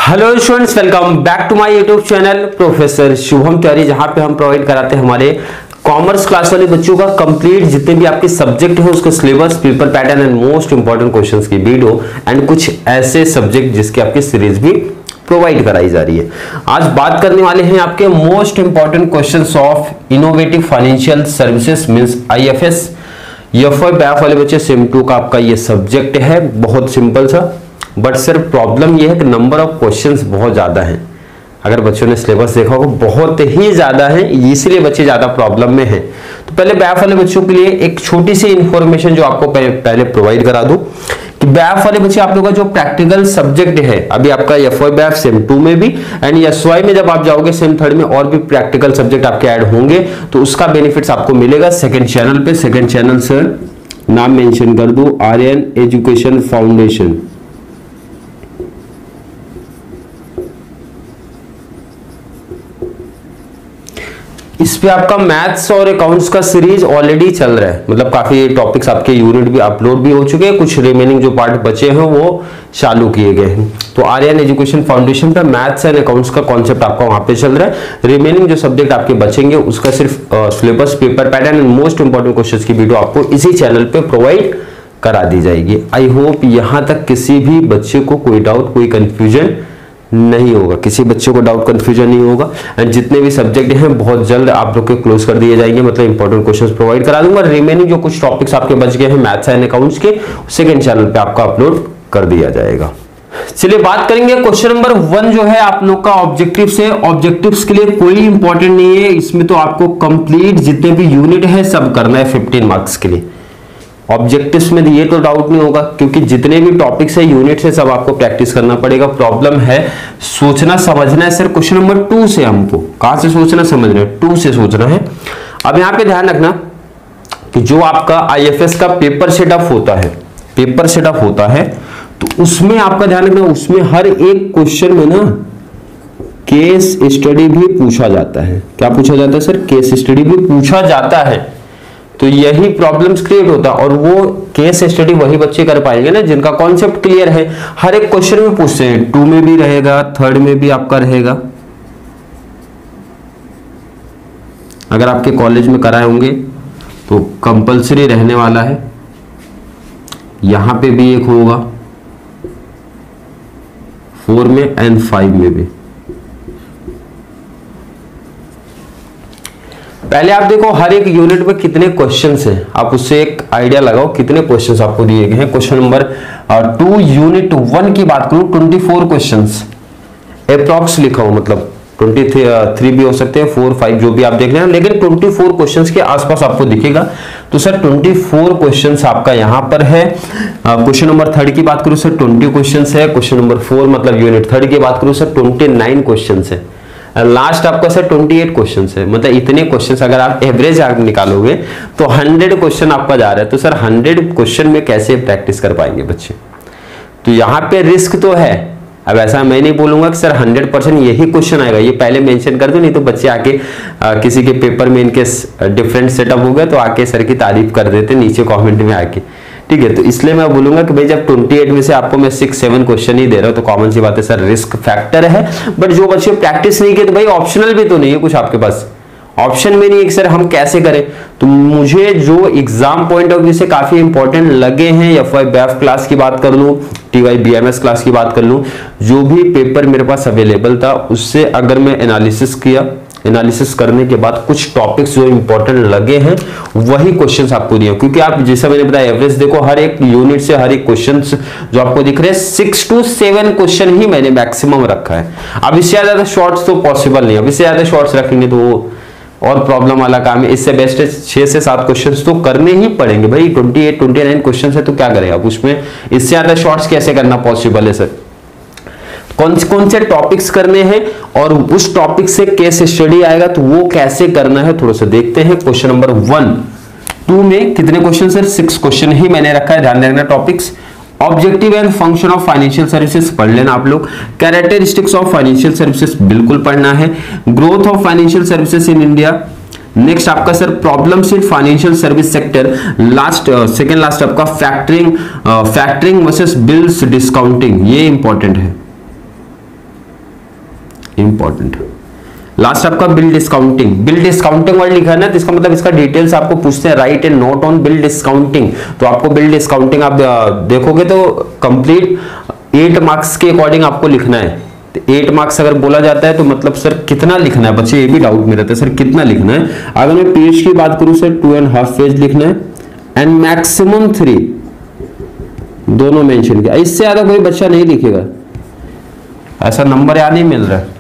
Hello students, welcome back to my YouTube channel professor Shubham Tiwari, जहां पे हम प्रोवाइड कराते हैं हमारे कॉमर्स क्लास वाले बच्चों का कंप्लीट जितने भी आपके सब्जेक्ट है उसका syllabus, paper pattern and most important questions की वीडियो एंड कुछ ऐसे सब्जेक्ट जिसकी आपकी सीरीज भी प्रोवाइड कराई जा रही है। आज बात करने वाले हैं आपके most important questions of innovative financial services means IFS. FI BAIF वाले बच्चे सेम 2 का आपका ये सब्जेक्ट है, बहुत सिंपल सा, बट सर प्रॉब्लम ये है कि नंबर ऑफ क्वेश्चंस बहुत ज्यादा हैं। अगर बच्चों ने सिलेबस देखा होगा बहुत ही ज्यादा है, इसीलिए बच्चे ज्यादा प्रॉब्लम में हैं। तो पहले बैफ वाले बच्चों के लिए एक छोटी सी इंफॉर्मेशन जो आपको पहले प्रोवाइड करा दूं कि बैफ वाले बच्चे आप लोगों का जो प्रैक्टिकल सब्जेक्ट है, अभी आपका एफआई बैफ सेम 2 में भी एंड एसवाई में जब आप जाओगे सेम 3 में और भी प्रैक्टिकल सब्जेक्ट आपके ऐड होंगे, तो उसका बेनिफिट्स आपको मिलेगा सेकंड चैनल पे। सेकंड चैनल सर नाम मेंशन कर दो, आर्यन एजुकेशन फाउंडेशन। इस पे आपका मैथ्स और अकाउंट्स का सीरीज ऑलरेडी चल रहा है, मतलब काफी टॉपिक्स आपके यूनिट भी अपलोड भी हो चुके हैं, कुछ रिमेनिंग जो पार्ट बचे हैं वो चालू किए गए हैं। तो आर्यन एजुकेशन फाउंडेशन पे मैथ्स एंड अकाउंट्स का कॉन्सेप्ट आपका वहां पे चल रहा है। रिमेनिंग जो सब्जेक्ट आपके बचेंगे उसका सिर्फ syllabus, paper pattern and most important questions की वीडियो आपको इसी चैनल पे प्रोवाइड करा दी जाएगी। आई होप यहां तक किसी भी बच्चे को कोई डाउट, कोई कंफ्यूजन नहीं होगा, किसी बच्चे को डाउट कंफ्यूजन नहीं होगा। एंड जितने भी सब्जेक्ट हैं बहुत जल्द आप लोग के क्लोज कर दिए जाएंगे, मतलब इंपॉर्टेंट क्वेश्चंस प्रोवाइड करा दूंगा। रिमेनिंग जो कुछ टॉपिक्स आपके बच गए हैं मैथ्स एंड अकाउंट्स के, सेकंड चैनल पे आपका अपलोड कर दिया जाएगा। चलिए बात करेंगे क्वेश्चन नंबर 1 जो है आप लोग का ऑब्जेक्टिव से। ऑब्जेक्टिव्स के लिए कोई इंपॉर्टेंट नहीं है, इसमें तो आपको कंप्लीट जितने भी यूनिट है सब करना है 15 मार्क्स के लिए। ऑब्जेक्टिव्स में ये तो डाउट नहीं होगा क्योंकि जितने भी टॉपिक्स है यूनिट से सब आपको प्रैक्टिस करना पड़ेगा। प्रॉब्लम है सोचना समझना है सर क्वेश्चन नंबर 2 से, हमको कहां से सोचना समझना है, 2 से सोचना है। अब यहां पे ध्यान रखना कि जो आपका आईएफएस का पेपर सेटअप होता है तो उसमें आपका ध्यान रखना, उसमें हर एक क्वेश्चन में ना केस स्टडी भी पूछा जाता है। क्या पूछा जाता है सर? केस स्टडी भी पूछा जाता है। तो यही प्रॉब्लम्स क्रिएट होता है और वो केस स्टडी वही बच्चे कर पाएंगे ना जिनका कॉन्सेप्ट क्लियर है। हर एक क्वेश्चन में पूछते हैं, 2 में भी रहेगा, 3rd में भी आपका रहेगा। अगर आपके कॉलेज में कराए होंगे तो कंपलसरी रहने वाला है। यहां पे भी एक होगा 4 में एंड 5 में भी। पहले आप देखो हर एक यूनिट में कितने क्वेश्चंस हैं, आप उससे एक आइडिया लगाओ कितने क्वेश्चंस आपको दिए गए हैं। क्वेश्चन नंबर 2 यूनिट 1 की बात करूं, 24 क्वेश्चंस अप्रॉक्स लिखा हो, मतलब 23 भी हो सकते हैं, 4, 5 जो भी आप देख रहे हैं, लेकिन 24 क्वेश्चंस के आसपास आपको दिखेगा। तो सर 24 क्वेश्चंस आपका यहां पर है। क्वेश्चन नंबर 3 की बात करूं सर 20 क्वेश्चंस है। क्वेश्चन नंबर 4 मतलब यूनिट 3 की बात करूं सर 29 क्वेश्चंस है। लास्ट आपका सर 28 क्वेश्चंस है, मतलब इतने क्वेश्चंस अगर आप एवरेज निकालोगे तो 100 क्वेश्चन आपका जा रहा है। तो सर 100 क्वेश्चन में कैसे प्रैक्टिस कर पाएंगे बच्चे? तो यहाँ पे रिस्क तो है। अब ऐसा मैं नहीं बोलूंगा कि सर 100% यही क्वेश्चन आएगा, ये पहले मेंशन कर दो, नहीं तो बच्चे आके किसी के पेपर में इनके डिफरेंट सेटअप हो गया तो आके सर की तारीफ कर देते नीचे कॉमेंट में आके, ठीक है। तो इसलिए मैं बोलूंगा कि भाई जब 28 में से आपको मैं 6-7 क्वेश्चन ही दे रहा हूं तो कॉमन सी बात है सर रिस्क फैक्टर है। बट जो बच्चे प्रैक्टिस नहीं किए तो भाई ऑप्शनल भी तो नहीं है कुछ आपके पास, ऑप्शन में नहीं है कि सर हम कैसे करें। तो मुझे जो एग्जाम पॉइंट ऑफ व्यू से काफी इंपॉर्टेंट लगे हैं, एफआई बैफ क्लास की बात कर लूं, टीवाई बीएमएस क्लास की बात कर लूं, जो भी पेपर मेरे पास अवेलेबल था उससे अगर मैं एनालिसिस किया, एनालिसिस करने के बाद कुछ टॉपिक्स जो इंपॉर्टेंट लगे हैं वही क्वेश्चंस आपको दिए। क्योंकि आप जैसा मैंने बताया एवरेज देखो हर एक यूनिट से हर एक क्वेश्चंस जो आपको दिख रहे हैं 6 to 7 क्वेश्चन ही मैंने मैक्सिमम रखा है। अब इससे ज्यादा शॉर्ट्स तो पॉसिबल नहीं, अब इससे ज्यादा शॉर्ट्स रखेंगे तो वो और प्रॉब्लम वाला काम है। इससे बेस्ट है 6 से 7 क्वेश्चंस तो करने ही पड़ेंगे भाई। 28-29 क्वेश्चन है तो क्या करें आप उसमें, इससे ज्यादा शॉर्ट्स कैसे करना पॉसिबल है सर? कौन से टॉपिक्स करने हैं और उस टॉपिक से केस स्टडी आएगा तो वो कैसे करना है थोड़ा सा देखते हैं। क्वेश्चन नंबर 2 में कितने क्वेश्चन सर? 6 क्वेश्चन ही मैंने रखा है, ध्यान रखना। Topics objective and function of financial services पढ़ लेना आप लोग। कैरेक्टरिस्टिक्स ऑफ फाइनेंशियल सर्विसेज बिल्कुल पढ़ना है। Growth of financial services in India. Next आपका sir problems in financial service sector. Second last आपका फैक्टरिंग वर्सेस बिल्स डिस्काउंटिंग, ये इंपॉर्टेंट है। इंपॉर्टेंट। लास्ट आपका bill discounting. Bill discounting word लिखा है ना, तो इसका मतलब इसका डिटेल्स आपको पूछते हैं, right A note on bill discounting. तो आपको बिल डिस्काउंटिंग आप देखोगे तो कंप्लीट 8 मार्क्स के अकॉर्डिंग आपको लिखना है। 8 मार्क्स अगर बोला जाता है तो मतलब सर कितना लिखना है, बच्चे ये भी डाउट में रहते हैं सर कितना लिखना है। अगर मैं पेज की बात करूं सर 2.5 पेज लिखना है एंड मैक्सिमम 3 दोनों मेंशन किया, इससे ज्यादा कोई बच्चा नहीं लिखेगा, ऐसा नंबर याद नहीं मिल रहा है।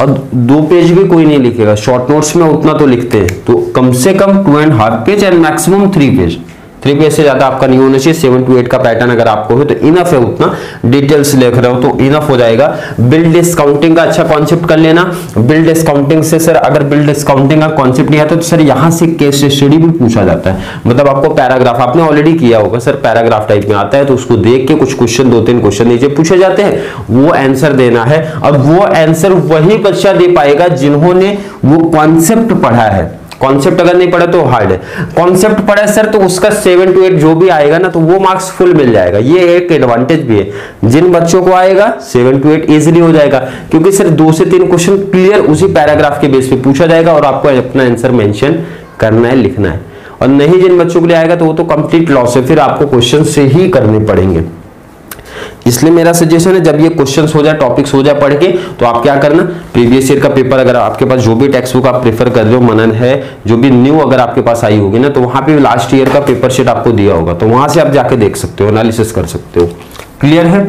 और 2 पेज भी कोई नहीं लिखेगा, शॉर्ट नोट्स में उतना तो लिखते हैं, तो कम से कम 2.5 page and maximum 3 page. 3 page से ज्यादा आपका नहीं होना चाहिए। 7 to 8 का पैटर्न अगर आपको हो तो इनफ है, उतना डिटेल्स लिख रहे हो तो इनफ हो जाएगा। बिल डिस्काउंटिंग का अच्छा कॉन्सेप्ट कर लेना। बिल डिस्काउंटिंग से सर अगर बिल डिस्काउंटिंग का कॉन्सेप्ट नहीं आता तो सर यहाँ से केस स्टडी भी पूछा जाता है, मतलब आपको पैराग्राफ आपने ऑलरेडी किया होगा सर, पैराग्राफ टाइप में आता है, तो उसको देख के कुछ क्वेश्चन 2-3 क्वेश्चन नीचे पूछे जाते हैं, वो आंसर देना है। और वो आंसर वही बच्चा दे पाएगा जिन्होंने वो कॉन्सेप्ट पढ़ा है। कॉन्सेप्ट अगर नहीं पढ़ा तो हार्ड है, कॉन्सेप्ट पढ़ा है सर तो उसका 7 to 8 जो भी आएगा ना तो वो मार्क्स फुल मिल जाएगा। ये एक एडवांटेज भी है, जिन बच्चों को आएगा 7 to 8 इजीली हो जाएगा, क्योंकि सर 2 से 3 क्वेश्चन क्लियर उसी पैराग्राफ के बेस पे पूछा जाएगा और आपको अपना आंसर मेंशन करना है, लिखना है। और नहीं जिन बच्चों के लिए आएगा तो वो तो कंप्लीट लॉस है, फिर आपको क्वेश्चन से ही करने पड़ेंगे। इसलिए मेरा सजेशन है जब ये क्वेश्चंस हो जाए, टॉपिक्स हो जाए पढ़ के, तो आप क्या करना, प्रीवियस ईयर का पेपर अगर आपके पास जो भी टेक्स्ट बुक आप प्रेफर कर रहे हो, मनन है, जो भी न्यू अगर आपके पास आई होगी ना, तो वहां पे लास्ट ईयर का पेपर शीट आपको दिया होगा, तो वहां से आप जाके देख सकते हो, एनालिसिस कर सकते हो। क्लियर है?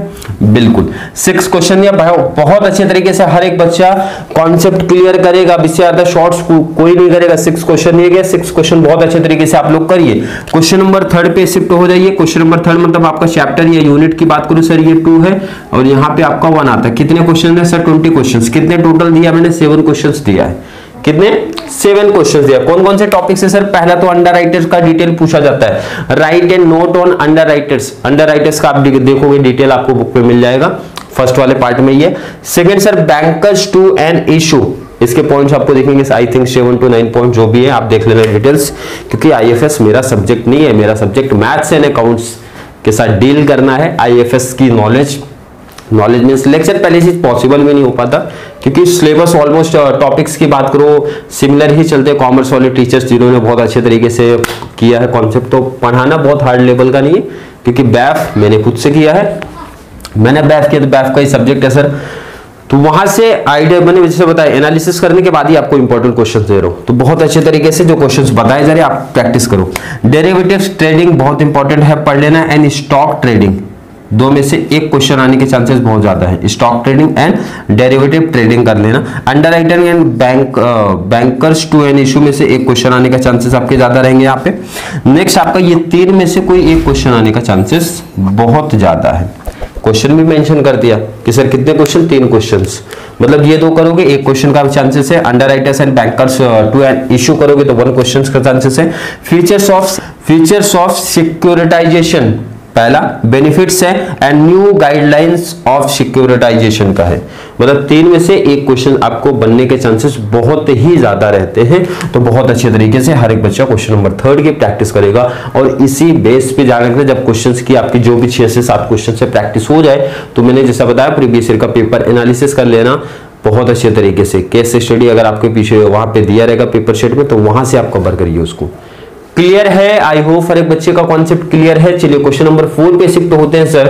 बिल्कुल। 6 क्वेश्चन या बहुत अच्छे तरीके से हर एक बच्चा कॉन्सेप्ट क्लियर करेगा, इससे ज्यादा शॉर्ट्स कोई नहीं करेगा। 6 क्वेश्चन ये गया, 6 क्वेश्चन बहुत अच्छे तरीके से आप लोग करिए। क्वेश्चन नंबर 3 पे शिफ्ट हो जाइए। क्वेश्चन नंबर 3 मतलब आपका चैप्टर या यूनिट की बात करूं सर, ये 2 है और यहाँ पे आपका 1 आता है। कितने क्वेश्चन है सर? 20 क्वेश्चन। कितने टोटल दिया मैंने? 7 क्वेश्चन दिया है। कितने? 7 क्वेश्चन दिया। कौन कौन से टॉपिक से सर? पहला तो अंडरराइटर्स का डिटेल पूछा जाता है, right and note on underwriters. Underwriters का आप देखोगे डिटेल आपको बुक पे मिल जाएगा, फर्स्ट वाले पार्ट में ये। Second sir bankers to an issue, इसके पॉइंट्स आपको देखेंगे आई थिंक 7 to 9 पॉइंट जो भी है आप देख लेना डिटेल्स, क्योंकि आईएफएस मेरा सब्जेक्ट नहीं है, मेरा सब्जेक्ट मैथ्स एंड अकाउंट्स के साथ डील करना है। आईएफएस की नॉलेज मीन्स लेक्चर पहले से पॉसिबल भी नहीं हो पाता, क्योंकि सिलेबस ऑलमोस्ट टॉपिक्स की बात करो सिमिलर ही चलते। कॉमर्स वाले टीचर्स जिन्होंने बहुत अच्छे तरीके से किया है कॉन्सेप्ट, तो पढ़ाना बहुत हार्ड लेवल का नहीं है, क्योंकि बैफ मैंने खुद से किया है, मैंने बैफ किया तो बैफ का ही सब्जेक्ट है सर, तो वहां से आइडिया मैंने जैसे बताया एनालिसिस करने के बाद ही आपको इंपॉर्टेंट क्वेश्चन दे रहा हूं, तो बहुत अच्छे तरीके से जो क्वेश्चंस बताए जा रहे हैं आप प्रैक्टिस करो। डेरिवेटिव्स ट्रेडिंग बहुत इंपॉर्टेंट है, पढ़ लेना। एंड स्टॉक ट्रेडिंग, 2 में से 1 क्वेश्चन आने के चांसेस बहुत ज्यादा है। Stock trading and derivative trading कर लेना। Underwriting and bankers to an issue में से 1 क्वेश्चन आने का चांसेस आपके ज्यादा रहेंगे यहाँ पे। नेक्स्ट आपका ये 3 में से कोई 1 क्वेश्चन आने का चांसेस बहुत ज्यादा है। क्वेश्चन भी मेंशन कर दिया कि सर कितने क्वेश्चन? 3 क्वेश्चंस, मतलब ये 2 करोगे 1 क्वेश्चन का चांसेस है। Underwriters and bankers to an issue करोगे तो 1 क्वेश्चन का चांसेस है। फीचर्स ऑफ सिक्योरिटाइजेशन पहला, बेनिफिट्स है and new guidelines of securitisation का है, मतलब 3 में से 1 क्वेश्चन आपको बनने के चांसेस बहुत ही ज्यादा रहते हैं। तो बहुत अच्छे तरीके से हर एक बच्चा क्वेश्चन नंबर 3 की प्रैक्टिस करेगा, और इसी बेस पे जाकर जब क्वेश्चंस की आपकी जो भी 6 से 7 क्वेश्चन से प्रैक्टिस हो जाए, तो मैंने जैसा बताया प्रीवियस ईयर का पेपर एनालिसिस कर लेना बहुत अच्छे तरीके से। केस स्टडी अगर आपके पीछे वहां पे दिया रहेगा पेपर शीट में, तो वहां से आप कवर करिए उसको। क्लियर है? आई होप हर एक बच्चे का कॉन्सेप्ट क्लियर है। चलिए क्वेश्चन नंबर 4 पे शिफ्ट होते हैं सर।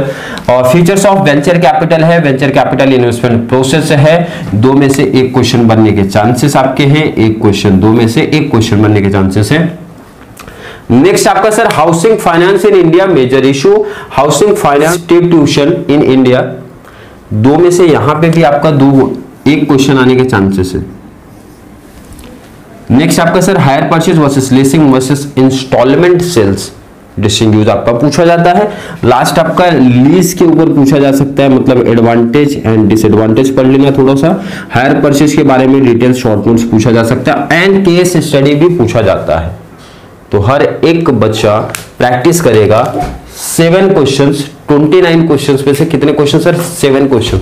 और फीचर्स ऑफ वेंचर कैपिटल है, वेंचर कैपिटल इन्वेस्टमेंट प्रोसेस है। 2 में से 1 क्वेश्चन बनने के चांसेस आपके हैं, 1 क्वेश्चन, 2 में से 1 क्वेश्चन बनने के चांसेस है। नेक्स्ट आपका sir housing finance in India major issue, housing finance institution in India, 2 में से यहां पे भी आपका 1 क्वेश्चन आने के चांसेस है। नेक्स्ट आपका sir hire purchase versus leasing versus instalment sales distinguish आपका पूछा जाता है। लास्ट आपका लीज के ऊपर पूछा जा सकता है, मतलब एडवांटेज एंड डिसएडवांटेज पढ़ लेना थोड़ा सा। हायर परचेज के बारे में डिटेल शॉर्ट नोट्स पूछा जा सकता है एंड केस स्टडी भी पूछा जाता है। तो हर एक बच्चा प्रैक्टिस करेगा। 7 क्वेश्चंस, 29 क्वेश्चंस में से कितने क्वेश्चन सर? 7 क्वेश्चन,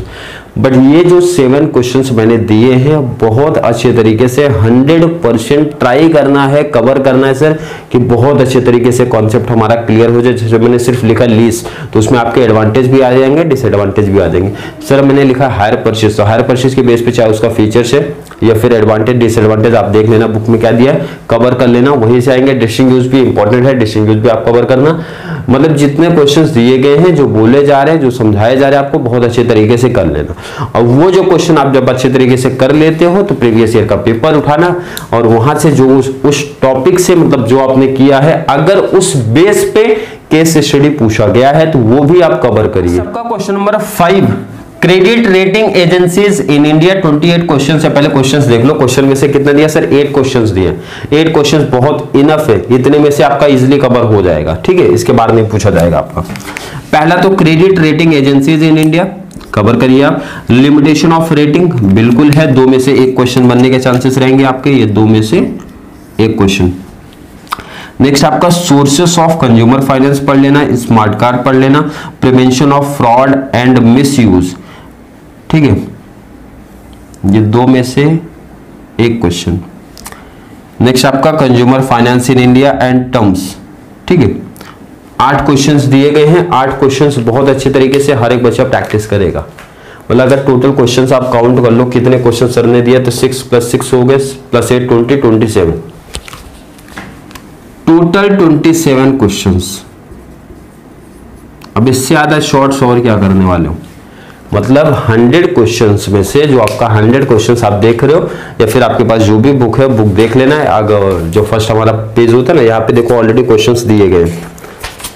बट ये जो 7 क्वेश्चंस मैंने दिए हैं बहुत अच्छे तरीके से 100% ट्राई करना है, कवर करना है सर, कि बहुत अच्छे तरीके से कॉन्सेप्ट हमारा क्लियर हो जाए। जैसे मैंने सिर्फ लिखा लीस्ट, तो उसमें आपके एडवांटेज भी आ जाएंगे, डिसएडवांटेज भी आ जाएंगे। सर मैंने लिखा हायर परचेज, तो हायर परचेज के बेस पे चाहे उसका फीचर्स है या फिर एडवांटेज डिसएडवांटेज आप देख लेना, बुक में क्या दिया है कवर कर लेना, वहीं से आएंगे। डिस्टिंग यूज भी इंपॉर्टेंट है, डिस्टिंग यूज भी आप कवर करना। मतलब जितने क्वेश्चंस दिए गए हैं, जो बोले जा रहे हैं, जो समझाए जा रहे हैं, आपको बहुत अच्छे तरीके से कर लेना। और वो जो क्वेश्चन आप जब अच्छे तरीके से कर लेते हो तो प्रीवियस ईयर का पेपर उठाना और वहां से जो उस टॉपिक से मतलब जो आपने किया है, अगर उस बेस पे केस स्टडी पूछा गया है तो वो भी आप कवर करिए। आपका question number 5, credit rating agencies in India. 28 question है, पहले क्वेश्चंस देख लो। क्वेश्चन में से कितना दिया सर? 8 क्वेश्चंस दिए। 8 क्वेश्चंस बहुत इनफ है, इतने में से आपका इजीली कवर हो जाएगा, ठीक है। इसके बाद नहीं पूछा जाएगा आपका। पहला तो credit rating agencies in India cover करिए आप। लिमिटेशन ऑफ रेटिंग बिल्कुल है, 2 में से 1 क्वेश्चन बनने के चांसेस रहेंगे आपके, ये 2 में से 1 क्वेश्चन। नेक्स्ट आपका सोर्सेस ऑफ कंज्यूमर फाइनेंस पढ़ लेना, स्मार्ट कार्ड पढ़ लेना, prevention of fraud and misuse, ठीक है, ये 2 में से 1 क्वेश्चन। नेक्स्ट आपका consumer finance in India and terms, ठीक है। 8 क्वेश्चंस दिए गए हैं। 8 क्वेश्चंस बहुत अच्छे तरीके से हर एक बच्चा प्रैक्टिस करेगा। मतलब अगर टोटल क्वेश्चंस आप काउंट कर लो कितने क्वेश्चन सर ने दिया, तो 6 + 6 हो गए, +8 20 27, टोटल 27 क्वेश्चंस। अब इससे ज्यादा शॉर्ट्स और क्या करने वाले हो? मतलब 100 क्वेश्चंस में से जो आपका 100 क्वेश्चंस आप देख रहे हो, या फिर आपके पास जो भी बुक है बुक देख लेना है। अगर जो फर्स्ट हमारा पेज होता है ना, यहाँ पे देखो ऑलरेडी क्वेश्चंस दिए गए,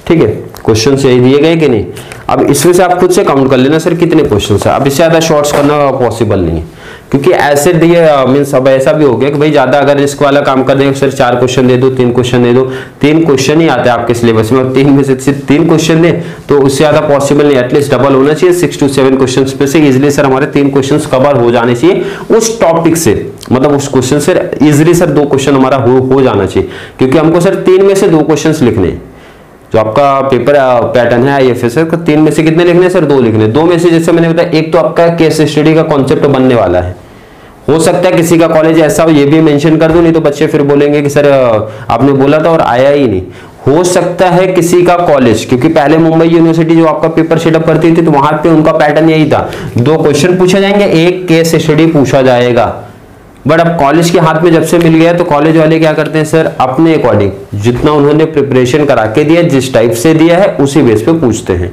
ठीक है। क्वेश्चन सही दिए गए कि नहीं? अब इसमें से आप खुद से काउंट कर लेना सर कितने क्वेश्चन है। अब इससे ज्यादा शॉर्ट्स करना पॉसिबल नहीं है, क्योंकि ऐसे दिए मीन्स अब ऐसा भी हो गया कि भाई ज्यादा अगर रिस्क वाला काम कर देंगे सर 4 क्वेश्चन दे दो, 3 क्वेश्चन दे दो, 3 क्वेश्चन ही आते हैं आपके सिलेबस में, और 3 में से सिर्फ 3 क्वेश्चन दे तो उससे ज्यादा पॉसिबल नहीं। एटलीस्ट डबल होना चाहिए, 6 to 7 क्वेश्चन पे से इजिली सर हमारे 3 क्वेश्चन कवर हो जाने चाहिए उस टॉपिक से। मतलब उस क्वेश्चन से इजिली सर 2 क्वेश्चन हमारा हो जाना चाहिए, क्योंकि हमको सर 3 में से 2 क्वेश्चन लिखने हैं। जो आपका पेपर पैटर्न है आईएफएस का, 3 में से कितने लिखने हैं सर? 2 लिखने। 2 में से जैसे मैंने बताया, एक तो आपका केस स्टडी का कॉन्सेप्ट बनने वाला है। हो सकता है किसी का कॉलेज ऐसा हो, ये भी मेंशन कर दूं, नहीं तो बच्चे फिर बोलेंगे कि सर आपने बोला था और आया ही नहीं। हो सकता है किसी का कॉलेज, क्योंकि पहले मुंबई यूनिवर्सिटी जो आपका पेपर सेटअप करती थी तो वहां पे उनका पैटर्न यही था, 2 क्वेश्चन पूछे जाएंगे, 1 केस स्टडी पूछा जाएगा। बट अब कॉलेज के हाथ में जब से मिल गया तो कॉलेज वाले क्या करते हैं सर, अपने अकॉर्डिंग जितना उन्होंने प्रिपरेशन करा के दिया, जिस टाइप से दिया है उसी बेस पे पूछते हैं।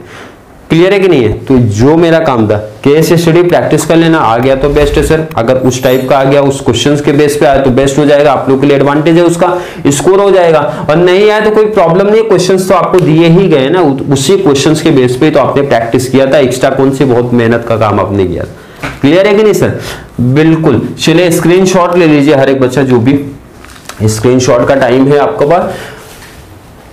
क्लियर है कि नहीं है? तो जो मेरा काम था केस स्टडी प्रैक्टिस कर लेना, आ गया तो बेस्ट है सर। अगर उस टाइप का आ गया, उस क्वेश्चंस के बेस पे आया तो बेस्ट हो जाएगा, आप लोग के लिए एडवांटेज है, उसका स्कोर हो जाएगा। और नहीं आया तो कोई प्रॉब्लम नहीं, क्वेश्चंस तो आपको दिए ही गए ना, उसी क्वेश्चंस के बेस पे तो आपने प्रैक्टिस किया था। एक्स्ट्रा कौन सी बहुत मेहनत का काम आपने किया था। क्लियर है कि नहीं सर? बिल्कुल। चलिए स्क्रीनशॉट ले लीजिए हर एक बच्चा, जो भी स्क्रीनशॉट का टाइम है आपके पास।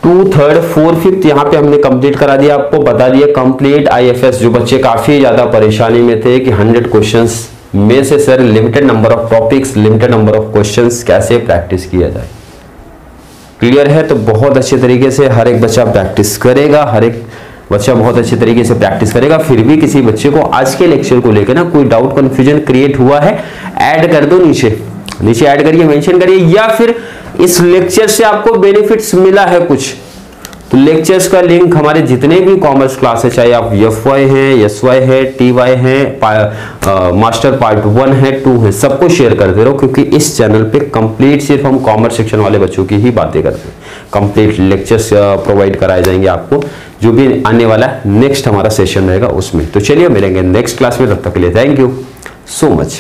2, 3, 4, 5 यहाँ पे हमने कंप्लीट करा दिया, आपको बता दिया कंप्लीट आईएफएस। जो बच्चे काफी ज्यादा परेशानी में थे कि 100 क्वेश्चंस में से sir limited number of topics, limited number of questions कैसे प्रैक्टिस किया जाए। क्लियर है? तो बहुत अच्छे तरीके से हर एक बच्चा प्रैक्टिस करेगा, हर एक बच्चा बहुत अच्छे तरीके से प्रैक्टिस करेगा। फिर भी किसी बच्चे को आज के लेक्चर को लेकर ना कोई डाउट कंफ्यूजन क्रिएट हुआ है, ऐड कर दो, नीचे ऐड करिए, मेंशन करिए। या फिर इस लेक्चर से आपको बेनिफिट्स मिला है कुछ, तो लेक्चर्स का लिंक हमारे जितने भी कॉमर्स क्लास है, चाहे आप एफवाई है, एसवाई है, टीवाई है, मास्टर पार्ट 1 है, 2 है, सबको शेयर करते रहो, क्योंकि इस चैनल पे कंप्लीट सिर्फ हम कॉमर्स सेक्शन वाले बच्चों की ही बातें करते हैं। कंप्लीट लेक्चर्स प्रोवाइड कराए जाएंगे आपको, जो भी आने वाला नेक्स्ट हमारा सेशन रहेगा उसमें। तो चलिए मिलेंगे नेक्स्ट क्लास में, तब तक के लिए थैंक यू सो मच।